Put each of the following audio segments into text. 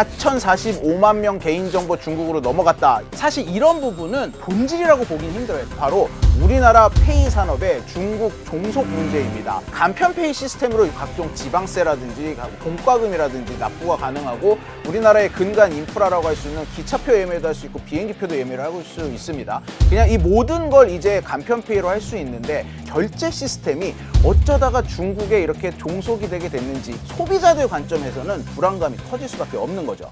4045만 명 개인정보 중국으로 넘어갔다. 사실 이런 부분은 본질이라고 보긴 힘들어요. 바로 우리나라 페이 산업의 중국 종속 문제입니다. 간편 페이 시스템으로 각종 지방세라든지 공과금이라든지 납부가 가능하고 우리나라의 근간 인프라라고 할 수 있는 기차표 예매도 할 수 있고 비행기표도 예매를 할 수 있습니다. 그냥 이 모든 걸 이제 간편 페이로 할 수 있는데 결제 시스템이 어쩌다가 중국에 이렇게 종속이 되게 됐는지 소비자들 관점에서는 불안감이 커질 수밖에 없는 거죠.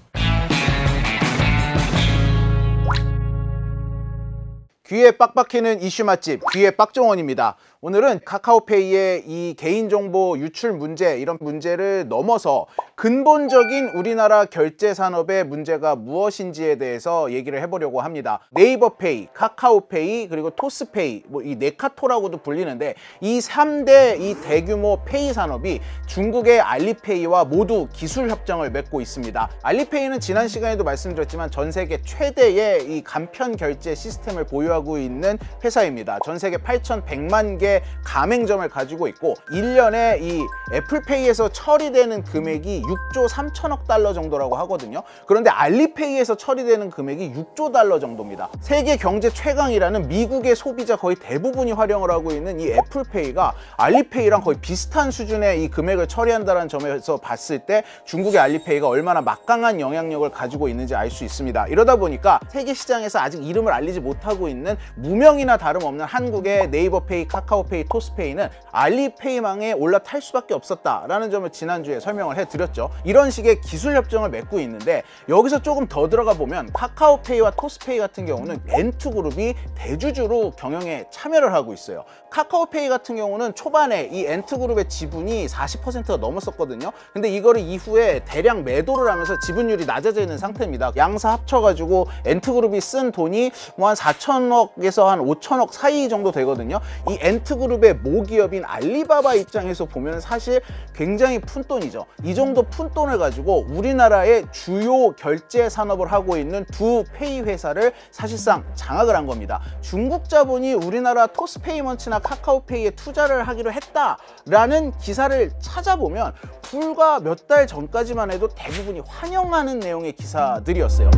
귀에 빡빡히는 이슈 맛집 귀의 빡종원입니다. 오늘은 카카오페이의 이 개인정보 유출 문제, 이런 문제를 넘어서 근본적인 우리나라 결제 산업의 문제가 무엇인지에 대해서 얘기를 해보려고 합니다. 네이버페이, 카카오페이, 그리고 토스페이, 뭐 이 네카토라고도 불리는데 이 3대 이 대규모 페이 산업이 중국의 알리페이와 모두 기술 협정을 맺고 있습니다. 알리페이는 지난 시간에도 말씀드렸지만 전 세계 최대의 이 간편 결제 시스템을 보유하고 있는 회사입니다. 전 세계 8,100만 개 가맹점을 가지고 있고 1년에 이 애플페이에서 처리되는 금액이 6조 3천억 달러 정도라고 하거든요. 그런데 알리페이에서 처리되는 금액이 6조 달러 정도입니다. 세계 경제 최강이라는 미국의 소비자 거의 대부분이 활용을 하고 있는 이 애플페이가 알리페이랑 거의 비슷한 수준의 이 금액을 처리한다는 점에서 봤을 때 중국의 알리페이가 얼마나 막강한 영향력을 가지고 있는지 알 수 있습니다. 이러다 보니까 세계 시장에서 아직 이름을 알리지 못하고 있는 무명이나 다름없는 한국의 네이버페이, 카카오페이, 토스페이는 알리페이망에 올라탈 수밖에 없었다라는 점을 지난주에 설명을 해드렸죠. 이런 식의 기술 협정을 맺고 있는데 여기서 조금 더 들어가 보면 카카오페이와 토스페이 같은 경우는 엔투그룹이 대주주로 경영에 참여를 하고 있어요. 카카오페이 같은 경우는 초반에 이 엔투그룹의 지분이 40%가 넘었었거든요. 근데 이거를 이후에 대량 매도를 하면서 지분율이 낮아져 있는 상태입니다. 양사 합쳐가지고 엔투그룹이 쓴 돈이 뭐 한 4천억에서 한 5천억 사이 정도 되거든요. 이 엔트그룹의 모기업인 알리바바 입장에서 보면 사실 굉장히 푼돈이죠. 이 정도 푼돈을 가지고 우리나라의 주요 결제 산업을 하고 있는 두 페이 회사를 사실상 장악을 한 겁니다. 중국 자본이 우리나라 토스페이먼츠나 카카오페이에 투자를 하기로 했다라는 기사를 찾아보면 불과 몇 달 전까지만 해도 대부분이 환영하는 내용의 기사들이었어요.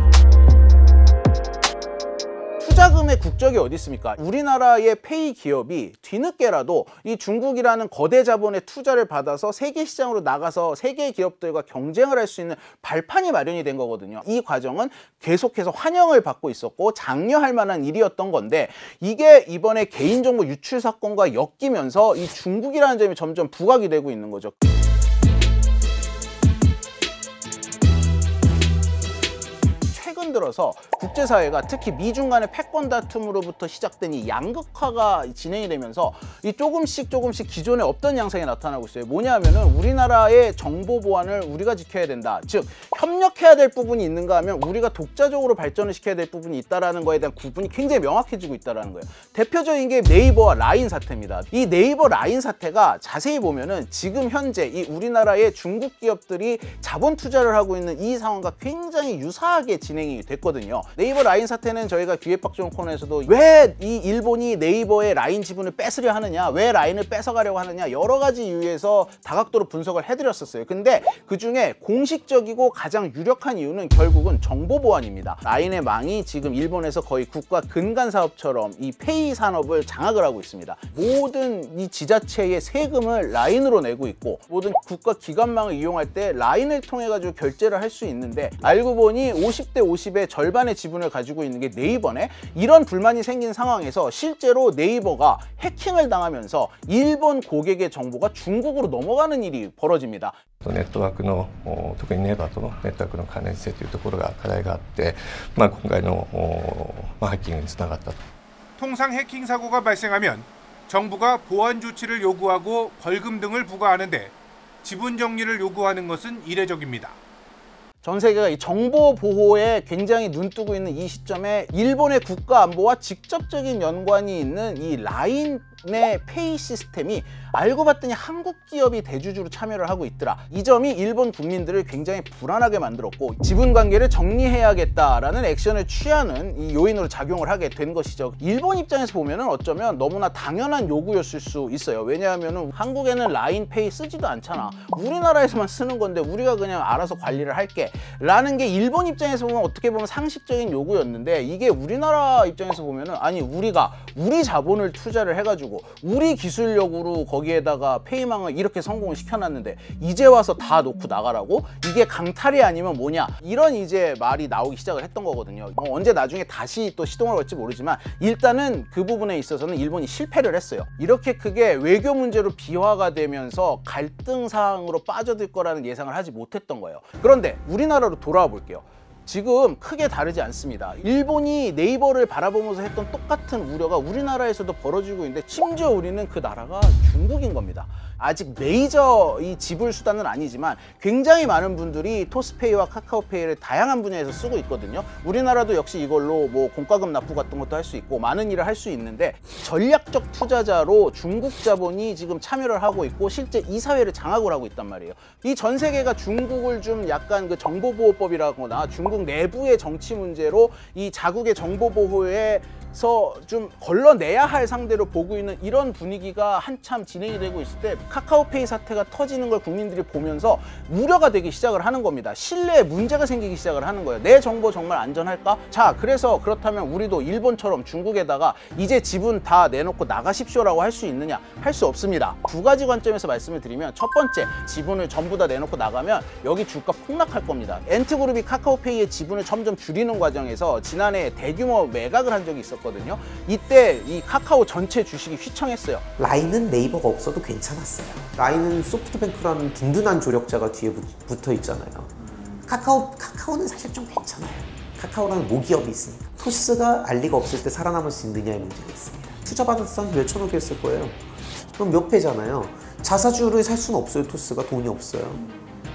투자금의 국적이 어디 있습니까? 우리나라의 페이 기업이 뒤늦게라도 이 중국이라는 거대 자본의 투자를 받아서 세계 시장으로 나가서 세계 기업들과 경쟁을 할 수 있는 발판이 마련이 된 거거든요. 이 과정은 계속해서 환영을 받고 있었고 장려할 만한 일이었던 건데 이게 이번에 개인정보 유출 사건과 엮이면서 이 중국이라는 점이 점점 부각이 되고 있는 거죠. 최근 들어서 국제사회가 특히 미중 간의 패권 다툼으로부터 시작된 이 양극화가 진행이 되면서 이 조금씩 기존에 없던 양상이 나타나고 있어요. 뭐냐 하면은 우리나라의 정보 보안을 우리가 지켜야 된다. 즉 협력해야 될 부분이 있는가 하면 우리가 독자적으로 발전을 시켜야 될 부분이 있다라는 거에 대한 구분이 굉장히 명확해지고 있다라는 거예요. 대표적인 게 네이버와 라인 사태입니다. 이 네이버 라인 사태가 자세히 보면은 지금 현재 이 우리나라의 중국 기업들이 자본 투자를 하고 있는 이 상황과 굉장히 유사하게 진행이 됐거든요. 네이버 라인 사태는 저희가 귀에 빡종 코너에서도 왜 이 일본이 네이버의 라인 지분을 뺏으려 하느냐, 왜 라인을 뺏어가려고 하느냐 여러 가지 이유에서 다각도로 분석을 해드렸었어요. 근데 그 중에 공식적이고 가장 유력한 이유는 결국은 정보 보안입니다. 라인의 망이 지금 일본에서 거의 국가 근간 사업처럼 이 페이 산업을 장악을 하고 있습니다. 모든 이 지자체의 세금을 라인으로 내고 있고 모든 국가 기관망을 이용할 때 라인을 통해 가지고 결제를 할 수 있는데 알고 보니 50대 50의 절반의 지분을 가지고 있는 게 네이버네. 이런 불만이 생긴 상황에서 실제로 네이버가 해킹을 당하면서 일본 고객의 정보가 중국으로 넘어가는 일이 벌어집니다. ネットワークの特にネイバーとのネットワークの関連性というところが課題があって、今回のハッキングにつながったと。 통상 해킹 사고가 발생하면 정부가 보안 조치를 요구하고 벌금 등을 부과하는데 지분 정리를 요구하는 것은 이례적입니다. 전 세계가 이 정보 보호에 굉장히 눈뜨고 있는 이 시점에 일본의 국가 안보와 직접적인 연관이 있는 이 라인 내 페이 시스템이 알고 봤더니 한국 기업이 대주주로 참여를 하고 있더라. 이 점이 일본 국민들을 굉장히 불안하게 만들었고 지분 관계를 정리해야겠다라는 액션을 취하는 이 요인으로 작용을 하게 된 것이죠. 일본 입장에서 보면은 어쩌면 너무나 당연한 요구였을 수 있어요. 왜냐하면은 한국에는 라인페이 쓰지도 않잖아. 우리나라에서만 쓰는 건데 우리가 그냥 알아서 관리를 할게 라는 게 일본 입장에서 보면 어떻게 보면 상식적인 요구였는데, 이게 우리나라 입장에서 보면은 아니 우리가 우리 자본을 투자를 해가지고 우리 기술력으로 거기에다가 페이망을 이렇게 성공을 시켜놨는데 이제 와서 다 놓고 나가라고? 이게 강탈이 아니면 뭐냐? 이런 이제 말이 나오기 시작을 했던 거거든요. 언제 나중에 다시 또 시동을 걸지 모르지만 일단은 그 부분에 있어서는 일본이 실패를 했어요. 이렇게 크게 외교 문제로 비화가 되면서 갈등 사항으로 빠져들 거라는 예상을 하지 못했던 거예요. 그런데 우리나라로 돌아와 볼게요. 지금 크게 다르지 않습니다. 일본이 네이버를 바라보면서 했던 똑같은 우려가 우리나라에서도 벌어지고 있는데, 심지어 우리는 그 나라가 중국인 겁니다. 아직 메이저 이 지불 수단은 아니지만 굉장히 많은 분들이 토스페이와 카카오페이를 다양한 분야에서 쓰고 있거든요. 우리나라도 역시 이걸로 뭐 공과금 납부 같은 것도 할 수 있고 많은 일을 할 수 있는데, 전략적 투자자로 중국 자본이 지금 참여를 하고 있고 실제 이 사회를 장악을 하고 있단 말이에요. 이 전 세계가 중국을 좀 약간 그 정보보호법이라거나 중국 내부의 정치 문제로 이 자국의 정보보호에 좀 걸러내야 할 상대로 보고 있는 이런 분위기가 한참 진행이 되고 있을 때 카카오페이 사태가 터지는 걸 국민들이 보면서 우려가 되기 시작을 하는 겁니다. 신뢰에 문제가 생기기 시작을 하는 거예요. 내 정보 정말 안전할까? 자, 그래서 그렇다면 우리도 일본처럼 중국에다가 이제 지분 다 내놓고 나가십시오라고 할 수 있느냐? 할 수 없습니다. 두 가지 관점에서 말씀을 드리면, 첫 번째, 지분을 전부 다 내놓고 나가면 여기 주가 폭락할 겁니다. 엔트그룹이 카카오페이의 지분을 점점 줄이는 과정에서 지난해 대규모 매각을 한 적이 있었거든요. 이때 이 카카오 전체 주식이 휘청했어요. 라인은 네이버가 없어도 괜찮았어요. 라인은 소프트뱅크라는 든든한 조력자가 뒤에 붙어 있잖아요. 카카오는 사실 좀 괜찮아요. 카카오라는 모기업이 있으니까. 토스가 알리가 없을 때 살아남을 수 있느냐의 문제가 있습니다. 투자받은 사람 몇천억이었을 거예요. 그럼 몇 배잖아요. 자사주를 살 수는 없어요. 토스가 돈이 없어요.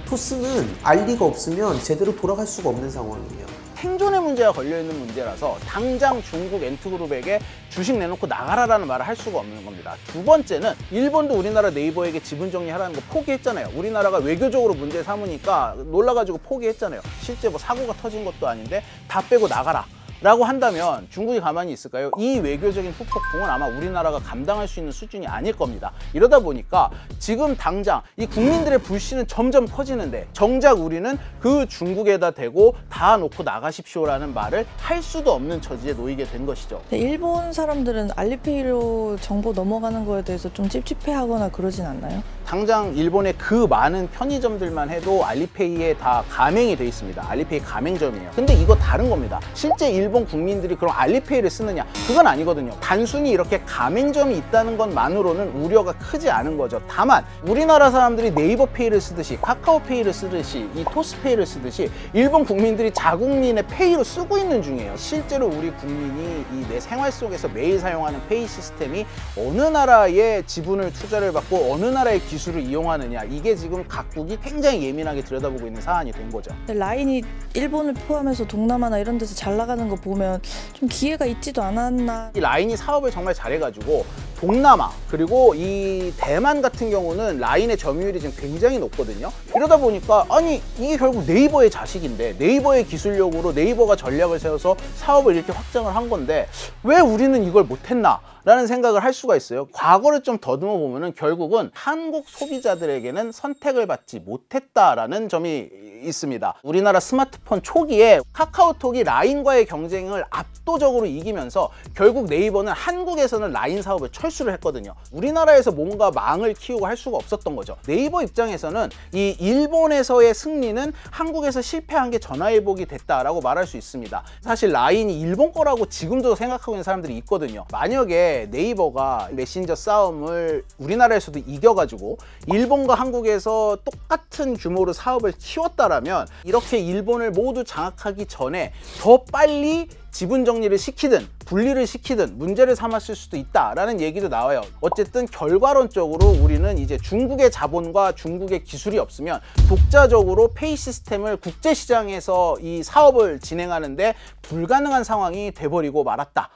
토스는 알리가 없으면 제대로 돌아갈 수가 없는 상황이에요. 생존의 문제가 걸려있는 문제라서 당장 중국 엔트그룹에게 주식 내놓고 나가라라는 말을 할 수가 없는 겁니다. 두 번째는, 일본도 우리나라 네이버에게 지분 정리하라는 거 포기했잖아요. 우리나라가 외교적으로 문제 삼으니까 놀라가지고 포기했잖아요. 실제 뭐 사고가 터진 것도 아닌데 다 빼고 나가라 라고 한다면 중국이 가만히 있을까요? 이 외교적인 후폭풍은 아마 우리나라가 감당할 수 있는 수준이 아닐 겁니다. 이러다 보니까 지금 당장 이 국민들의 불신은 점점 커지는데 정작 우리는 그 중국에다 대고 다 놓고 나가십시오라는 말을 할 수도 없는 처지에 놓이게 된 것이죠. 일본 사람들은 알리페이로 정보 넘어가는 거에 대해서 좀 찝찝해하거나 그러진 않나요? 당장 일본의 그 많은 편의점들만 해도 알리페이에 다 가맹이 돼 있습니다. 알리페이 가맹점이에요. 근데 이거 다른 겁니다. 실제 일본 국민들이 그럼 알리페이를 쓰느냐? 그건 아니거든요. 단순히 이렇게 가맹점이 있다는 것만으로는 우려가 크지 않은 거죠. 다만 우리나라 사람들이 네이버페이를 쓰듯이 카카오페이를 쓰듯이 이 토스페이를 쓰듯이 일본 국민들이 자국민의 페이로 쓰고 있는 중이에요. 실제로 우리 국민이 이 내 생활 속에서 매일 사용하는 페이 시스템이 어느 나라의 지분을 투자를 받고 어느 나라의 기술을 이용하느냐, 이게 지금 각국이 굉장히 예민하게 들여다보고 있는 사안이 된 거죠. 라인이 일본을 포함해서 동남아나 이런 데서 잘 나가는 거 보면 좀 기회가 있지도 않았나. 이 라인이 사업을 정말 잘해가지고 동남아 그리고 이 대만 같은 경우는 라인의 점유율이 지금 굉장히 높거든요. 이러다 보니까 아니 이게 결국 네이버의 자식인데 네이버의 기술력으로 네이버가 전략을 세워서 사업을 이렇게 확장을 한 건데 왜 우리는 이걸 못했나? 라는 생각을 할 수가 있어요. 과거를 좀 더듬어 보면은 결국은 한국 소비자들에게는 선택을 받지 못했다라는 점이 있습니다. 우리나라 스마트폰 초기에 카카오톡이 라인과의 경쟁을 압도적으로 이기면서 결국 네이버는 한국에서는 라인 사업을 철수를 했거든요. 우리나라에서 뭔가 망을 키우고 할 수가 없었던 거죠. 네이버 입장에서는 이 일본에서의 승리는 한국에서 실패한 게 전화위복이 됐다라고 말할 수 있습니다. 사실 라인이 일본 거라고 지금도 생각하고 있는 사람들이 있거든요. 만약에 네이버가 메신저 싸움을 우리나라에서도 이겨가지고 일본과 한국에서 똑같은 규모로 사업을 키웠다라면 이렇게 일본을 모두 장악하기 전에 더 빨리 지분 정리를 시키든 분리를 시키든 문제를 삼았을 수도 있다라는 얘기도 나와요. 어쨌든 결과론적으로 우리는 이제 중국의 자본과 중국의 기술이 없으면 독자적으로 페이 시스템을 국제시장에서 이 사업을 진행하는데 불가능한 상황이 돼버리고 말았다.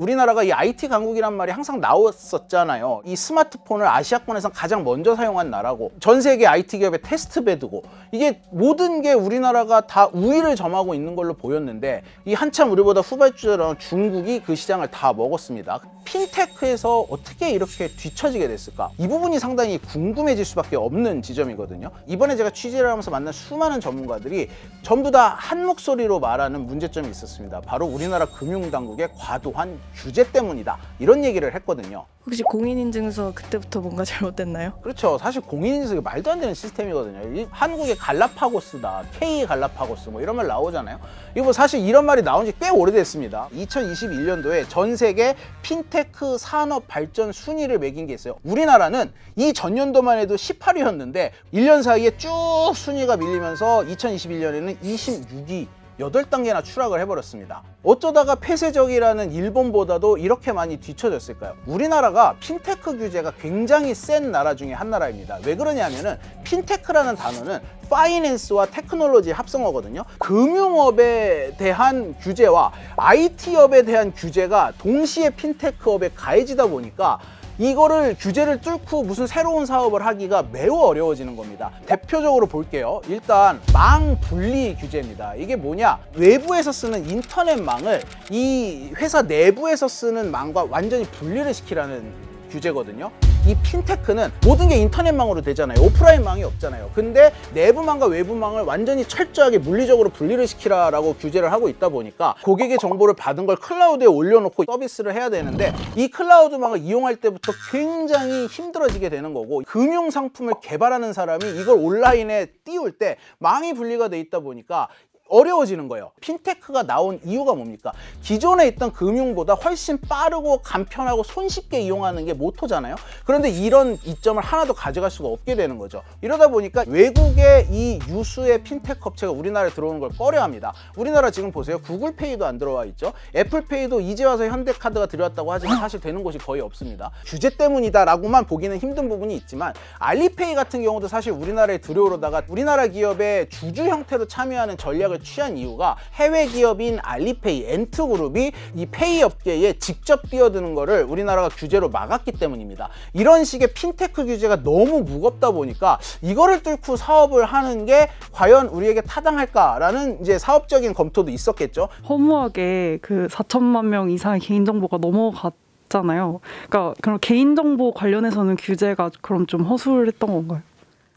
우리나라가 이 IT 강국이란 말이 항상 나왔었잖아요. 이 스마트폰을 아시아권에서 가장 먼저 사용한 나라고, 전 세계 IT 기업의 테스트베드고, 이게 모든 게 우리나라가 다 우위를 점하고 있는 걸로 보였는데, 이 한참 우리보다 후발주자라는 중국이 그 시장을 다 먹었습니다. 핀테크에서 어떻게 이렇게 뒤처지게 됐을까? 이 부분이 상당히 궁금해질 수밖에 없는 지점이거든요. 이번에 제가 취재를 하면서 만난 수많은 전문가들이 전부 다 한 목소리로 말하는 문제점이 있었습니다. 바로 우리나라 금융당국의 과도한 규제 때문이다, 이런 얘기를 했거든요. 혹시 공인인증서 그때부터 뭔가 잘못됐나요? 그렇죠. 사실 공인인증이 말도 안 되는 시스템이거든요. 이 한국의 갈라파고스다, K 갈라파고스 뭐 이런 말 나오잖아요. 이거 뭐 사실 이런 말이 나온 지 꽤 오래됐습니다. 2021년도에 전 세계 핀테크 산업 발전 순위를 매긴 게 있어요. 우리나라는 이 전년도만 해도 18위였는데 1년 사이에 쭉 순위가 밀리면서 2021년에는 26위, 8단계나 추락을 해버렸습니다. 어쩌다가 폐쇄적이라는 일본보다도 이렇게 많이 뒤처졌을까요? 우리나라가 핀테크 규제가 굉장히 센 나라 중에 한 나라입니다. 왜 그러냐면은 핀테크라는 단어는 파이낸스와 테크놀로지 합성어거든요. 금융업에 대한 규제와 IT업에 대한 규제가 동시에 핀테크업에 가해지다 보니까 이거를 규제를 뚫고 무슨 새로운 사업을 하기가 매우 어려워지는 겁니다. 대표적으로 볼게요. 일단 망 분리 규제입니다. 이게 뭐냐? 외부에서 쓰는 인터넷망을 이 회사 내부에서 쓰는 망과 완전히 분리를 시키라는 규제거든요. 이 핀테크는 모든 게 인터넷망으로 되잖아요. 오프라인망이 없잖아요. 근데 내부망과 외부망을 완전히 철저하게 물리적으로 분리를 시키라라고 규제를 하고 있다 보니까 고객의 정보를 받은 걸 클라우드에 올려놓고 서비스를 해야 되는데, 이 클라우드망을 이용할 때부터 굉장히 힘들어지게 되는 거고, 금융상품을 개발하는 사람이 이걸 온라인에 띄울 때 망이 분리가 돼 있다 보니까 어려워지는 거예요. 핀테크가 나온 이유가 뭡니까? 기존에 있던 금융보다 훨씬 빠르고 간편하고 손쉽게 이용하는 게 모토잖아요. 그런데 이런 이점을 하나도 가져갈 수가 없게 되는 거죠. 이러다 보니까 외국의 이 유수의 핀테크 업체가 우리나라에 들어오는 걸 꺼려합니다. 우리나라 지금 보세요. 구글페이도 안 들어와 있죠. 애플페이도 이제 와서 현대카드가 들어왔다고 하지만 사실 되는 곳이 거의 없습니다. 규제 때문이다 라고만 보기는 힘든 부분이 있지만, 알리페이 같은 경우도 사실 우리나라에 들어오려다가 우리나라 기업의 주주 형태로 참여하는 전략을 취한 이유가 해외 기업인 알리페이, 엔트그룹이 이 페이 업계에 직접 뛰어드는 거를 우리나라가 규제로 막았기 때문입니다. 이런 식의 핀테크 규제가 너무 무겁다 보니까 이거를 뚫고 사업을 하는 게 과연 우리에게 타당할까라는 이제 사업적인 검토도 있었겠죠. 허무하게 그 4천만 명 이상의 개인정보가 넘어갔잖아요. 그러니까 그럼 개인정보 관련해서는 규제가 그럼 좀 허술했던 건가요?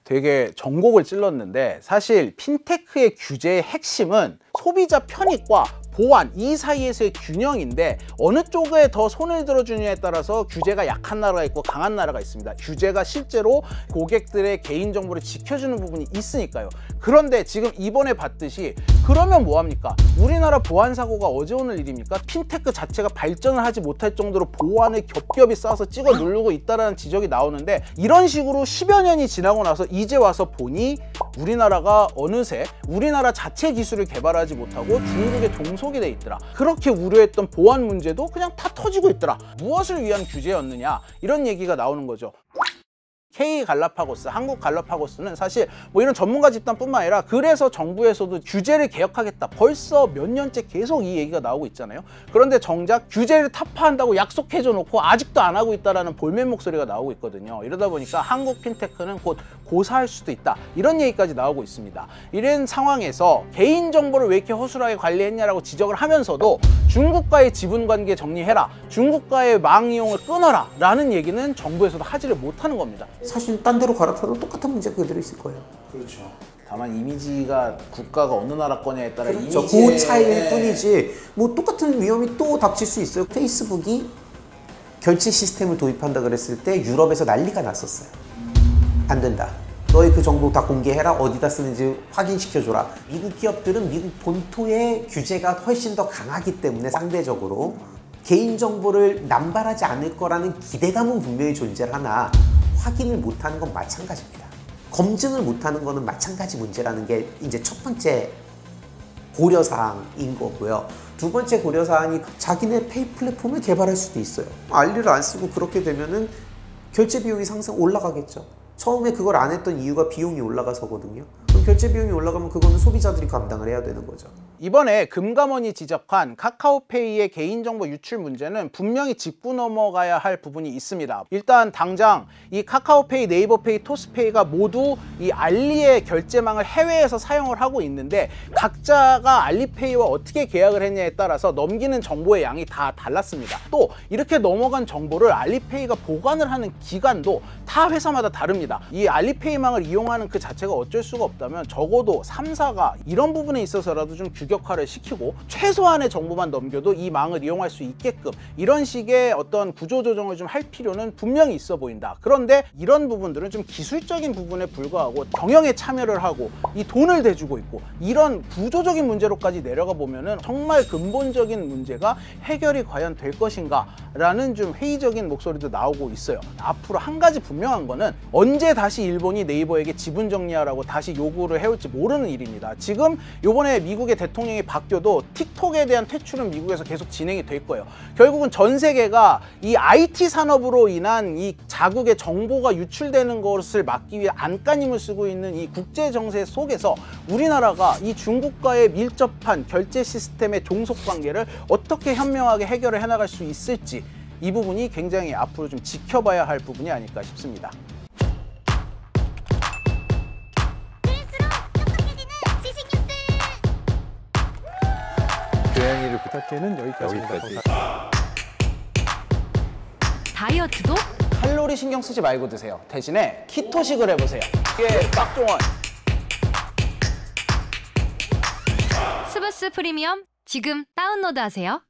되게 전곡을 찔렀는데, 사실 핀테크의 규제의 핵심은 소비자 편익과 보안, 이 사이에서의 균형인데, 어느 쪽에 더 손을 들어주느냐에 따라서 규제가 약한 나라가 있고 강한 나라가 있습니다. 규제가 실제로 고객들의 개인정보를 지켜주는 부분이 있으니까요. 그런데 지금 이번에 봤듯이 그러면 뭐합니까? 우리나라 보안 사고가 어제 오늘 일입니까? 핀테크 자체가 발전을 하지 못할 정도로 보안을 겹겹이 쌓아서 찍어 누르고 있다는 지적이 나오는데, 이런 식으로 10여 년이 지나고 나서 이제 와서 보니 우리나라가 어느새 우리나라 자체 기술을 개발하지 못하고 중국의 종속이 돼 있더라. 그렇게 우려했던 보안 문제도 그냥 다 터지고 있더라. 무엇을 위한 규제였느냐, 이런 얘기가 나오는 거죠. K 갈라파고스, 한국 갈라파고스는 사실 뭐 이런 전문가 집단뿐만 아니라, 그래서 정부에서도 규제를 개혁하겠다, 벌써 몇 년째 계속 이 얘기가 나오고 있잖아요. 그런데 정작 규제를 타파한다고 약속해줘 놓고 아직도 안 하고 있다라는 볼멘 목소리가 나오고 있거든요. 이러다 보니까 한국 핀테크는 곧 고사할 수도 있다, 이런 얘기까지 나오고 있습니다. 이런 상황에서 개인정보를 왜 이렇게 허술하게 관리했냐라고 지적을 하면서도 중국과의 지분관계 정리해라, 중국과의 망 이용을 끊어라 라는 얘기는 정부에서도 하지를 못하는 겁니다. 사실 딴 데로 갈아타도 똑같은 문제가 그대로 있을 거예요. 그렇죠. 다만 이미지가 국가가 어느 나라 거냐에 따라 그렇죠. 이미지의... 그 차이일 뿐이지 뭐 똑같은 위험이 또 닥칠 수 있어요. 페이스북이 결제 시스템을 도입한다 그랬을 때 유럽에서 난리가 났었어요. 안 된다. 너의 그 정보 다 공개해라. 어디다 쓰는지 확인시켜줘라. 미국 기업들은 미국 본토의 규제가 훨씬 더 강하기 때문에 상대적으로 개인정보를 남발하지 않을 거라는 기대감은 분명히 존재하나 확인을 못하는 건 마찬가지입니다. 검증을 못하는 거는 마찬가지 문제라는 게 이제 첫 번째 고려사항인 거고요. 두 번째 고려사항이 자기네 페이 플랫폼을 개발할 수도 있어요. 알리를 안 쓰고 그렇게 되면은 결제 비용이 올라가겠죠. 처음에 그걸 안 했던 이유가 비용이 올라가서거든요. 그럼 결제 비용이 올라가면 그거는 소비자들이 감당을 해야 되는 거죠. 이번에 금감원이 지적한 카카오페이의 개인정보 유출 문제는 분명히 짚고 넘어가야 할 부분이 있습니다. 일단 당장 이 카카오페이, 네이버페이, 토스페이가 모두 이 알리의 결제망을 해외에서 사용을 하고 있는데 각자가 알리페이와 어떻게 계약을 했냐에 따라서 넘기는 정보의 양이 다 달랐습니다. 또 이렇게 넘어간 정보를 알리페이가 보관을 하는 기간도 다 회사마다 다릅니다. 이 알리페이망을 이용하는 그 자체가 어쩔 수가 없다면 적어도 3사가 이런 부분에 있어서라도 좀 규격화를 시키고 최소한의 정보만 넘겨도 이 망을 이용할 수 있게끔 이런 식의 어떤 구조조정을 좀 할 필요는 분명히 있어 보인다. 그런데 이런 부분들은 좀 기술적인 부분에 불과하고 경영에 참여를 하고 이 돈을 대주고 있고 이런 구조적인 문제로까지 내려가 보면은 정말 근본적인 문제가 해결이 과연 될 것인가 라는 좀 회의적인 목소리도 나오고 있어요. 앞으로 한 가지 분명한 거는 언제 다시 일본이 네이버에게 지분 정리하라고 다시 요구를 해올지 모르는 일입니다. 지금 요번에 미국의 대통령이 바뀌어도 틱톡에 대한 퇴출은 미국에서 계속 진행이 될 거예요. 결국은 전 세계가 이 IT 산업으로 인한 이 자국의 정보가 유출되는 것을 막기 위해 안간힘을 쓰고 있는 이 국제 정세 속에서 우리나라가 이 중국과의 밀접한 결제 시스템의 종속 관계를 어떻게 현명하게 해결을 해나갈 수 있을지 이 부분이 굉장히 앞으로 좀 지켜봐야 할 부분이 아닐까 싶습니다. 교양이를 부탁해는 여기까지입니다. 다이어트도? 칼로리 신경 쓰지 말고 드세요. 대신에 키토식을 해보세요. 이게 박종원. 스브스 프리미엄 지금 다운로드하세요.